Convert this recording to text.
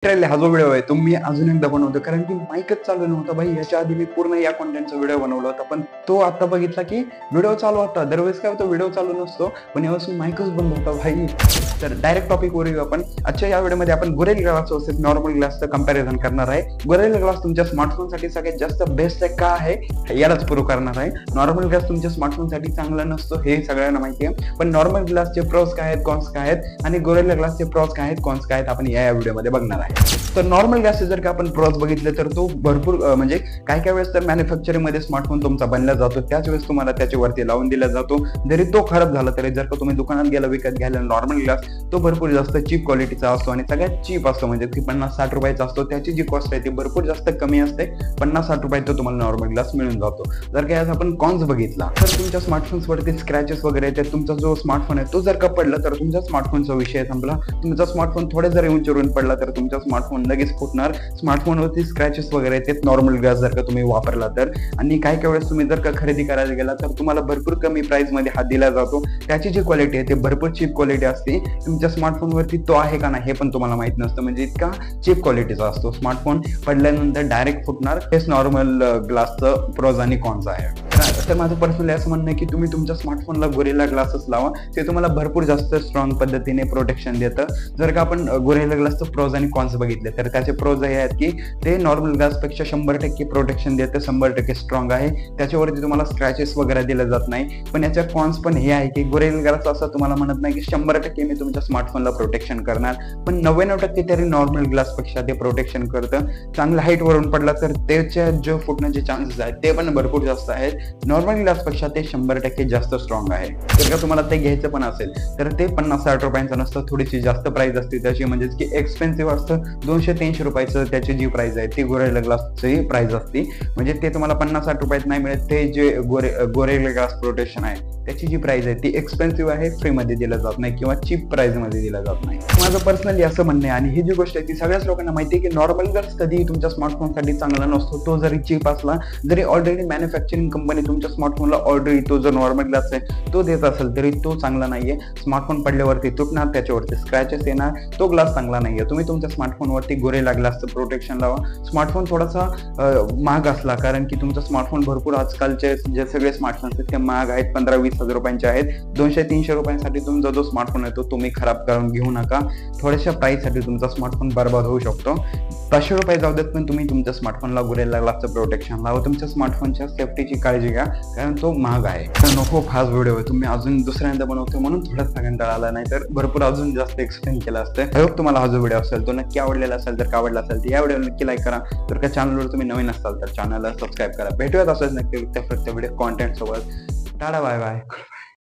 Literally हा जो video आहे तो मी अजून एकदा बनवतो, कारण की माईकच चालू नव्हता भाई. याच्या आधी मी पूर्ण या कॉन्टेंटचा व्हिडिओ बनवला होता, पण तो आता बघितला की व्हिडिओ चालू होता. दरवेळेस काय होतं, व्हिडिओ चालू नसतो, पण यावेळेस माईकच बंद होता भाई. तर डायरेक्ट टॉपिक वर येऊ आपण. आजच्या या व्हिडिओमध्ये आपण गोरेला ग्लास वर्सेस नॉर्मल ग्लासचं कंपॅरिझन करणार आहे. गोरेला ग्लास तुमच्या स्मार्टफोनसाठी सगळ्यात जास्त बेस्ट आहे का आहे यालाच प्रूव्ह करणार आहे. नॉर्मल ग्लास तुमच्या स्मार्टफोनसाठी चांगला नसतो हे सगळ्यांना माहिती आहे, पण नॉर्मल ग्लासचे प्रोस काय आहेत, कॉन्स काय आहेत आणि गोरेला ग्लासचे प्रोस काय आहेत, कॉन्स काय आहेत आपण या व्हिडिओमध्ये बघणार आहे. तर नॉर्मल ग्लासचे जर का आपण प्रोस बघितले तर तो भरपूर म्हणजे काय काय वेळेस तर मॅन्युफॅक्चरिंग मध्ये स्मार्टफोन तुमचा बनला जातो, त्याच वेळेस तुम्हाला त्याच्यावरती लावून दिला जातो. जरी तो खराब झाला तरी जर का तुम्ही दुकानात गेला विकत घ्यायला नॉर्मल ग्लास, तो भरपूर जास्त चीप क्वालिटीचा असतो आणि सगळ्यात चीप असतो, म्हणजे ती 50-60 रुपयाचा असतो. त्याची जी कॉस्ट आहे ती भरपूर जास्त कमी असते. 50-60 रुपयात तो तुम्हाला नॉर्मल ग्लास मिळून जातो. जर का याचा आपण कॉन्स बघितला तर तुमच्या स्मार्टफोन्स वरती स्क्रॅचेस वगैरे येतात. तुमचा जो स्मार्टफोन आहे तो जर का पडला तर तुमच्या स्मार्टफोनचा विषय संपला. तुमचा स्मार्टफोन थोडे जरी उंचीवरून पडला तर तुमचा स्मार्टफोन लगेच फुटणार. स्मार्टफोनवरती स्क्रॅचेस वगैरे येतात नॉर्मल ग्लास जर का तुम्ही वापरला तर. आणि काही काही वेळेस तुम्ही जर का खरेदी करायला गेला तर तुम्हाला भरपूर कमी प्राइस मध्ये हा दिला जातो. त्याची जी क्वालिटी आहे ती भरपूर चीप क्वालिटी असते. तुमच्या स्मार्टफोनवरती तो आहे का नाही हे पण तुम्हाला माहित नसतं, म्हणजे इतका चीप क्वालिटीचा असतो. स्मार्टफोन पडल्यानंतर डायरेक्ट फुटणार. हेच नॉर्मल ग्लासचं प्रोज आणि कॉन्स आहे. तर माझं पर्सनली असं म्हणणं आहे की तुम्ही तुमच्या स्मार्टफोनला गोरेला ग्लासच लावा, ते तुम्हाला भरपूर जास्त स्ट्रॉंग पद्धतीने प्रोटेक्शन देतं. जर का आपण गोरेला ग्लासचं प्रोज आणि कॉन्स बघितले तर त्याचे प्रोज हे आहेत की ते नॉर्मल ग्लासपेक्षा 100% प्रोटेक्शन देतं, 100% स्ट्रॉंग आहे. त्याच्यावरती तुम्हाला स्क्रॅचेस वगैरे दिले जात नाही. पण याच्या कॉन्स पण हे आहे की गोरेला ग्लास असं तुम्हाला म्हणत नाही की 100% मी तुमच्या स्मार्टफोनला प्रोटेक्शन करणार, पण 99% तरी नॉर्मल ग्लासपेक्षा ते प्रोटेक्शन करतं. चांगला हाईट वरून पडला तर त्याच्या जो फुटण्याचे चान्सेस आहेत ते पण भरपूर जास्त आहेत. नॉर्मल ग्लासपेक्षा ते 100% जास्त स्ट्रॉंग आहे. जर का तुम्हाला ते घ्यायचं पण असेल तर ते 50-60 रुपयांचं नसतं, थोडीशी जास्त प्राइस असते त्याची, म्हणजेच की एक्सपेन्सिव्ह असतं. 200-300 रुपयाचं त्याची जी प्राइस आहे ती गोरेला ग्लासची प्राइस असते. म्हणजे ते तुम्हाला 50-60 रुपयात नाही मिळत. ते जे गोरेला ग्लास प्रोटेक्शन आहे त्याची जी प्राइस आहे ती एक्सपेन्सिव्ह आहे, फ्री मध्ये दिलं जात नाही किंवा चीप प्राइस मध्ये दिलं जात नाही. माझं पर्सनली असं म्हणणं आहे आणि ही जी गोष्ट आहे ती सगळ्याच लोकांना माहिती आहे की नॉर्मल ग्लास कधी तुमच्या स्मार्टफोनसाठी चांगला नसतो. तो जरी चीप असला, जरी ऑलरेडी मॅन्युफॅक्चरिंग कंपनी तुमच्या स्मार्टफोनला ऑलरेडी तो जो नॉर्मल ग्लास आहे तो देत असेल तरी तो चांगला नाहीये. स्मार्टफोन पडल्यावरती तुटणार, त्याच्यावरती स्क्रॅचेस येणार, तो ग्लास चांगला नाहीये. तुम्ही तुमच्या स्मार्टफोनवरती गोरेला ग्लासचं प्रोटेक्शन लावा. स्मार्टफोन थोडासा महाग असला, कारण की तुमचा स्मार्टफोन भरपूर आजकालचे जे सगळे स्मार्टफोन्स आहेत ते महाग आहेत, 15-20 हजार रुपयांचे आहेत. 200-300 रुपयांसाठी तुमचा जो स्मार्टफोन आहे तो तुम्ही खराब करून घेऊ नका. थोड्याशा प्राइससाठी तुमचा स्मार्टफोन बर्बाद होऊ शकतो. 500 रुपये जाऊ देत, पण तुम्ही तुमच्या स्मार्टफोनला गोरेला ग्लासचं प्रोटेक्शन लावा. तुमच्या स्मार्टफोनच्या सेफ्टीची काळजी घ्या, कारण तो महाग आहे. तर नको फास्ट व्हिडिओ आहे, तुम्ही अजून दुसऱ्यांदा बनवतो म्हणून थोडासा कंटाळा आला, नाही तर भरपूर अजून जास्त एक्सप्लेन केलं असतं. आय होप तुम्हाला हा जो व्हिडिओ असेल तो नक्की आवडलेला असेल. जर का आवडला असेल तर या व्हिडिओला नक्की लाईक करा. जर का चॅनलवर तुम्ही नवीन असाल तर चॅनलला सबस्क्राईब करा. भेटूयात असंच नक्की व्हिडिओ कॉन्टेंट सोबत. Tata, bye bye.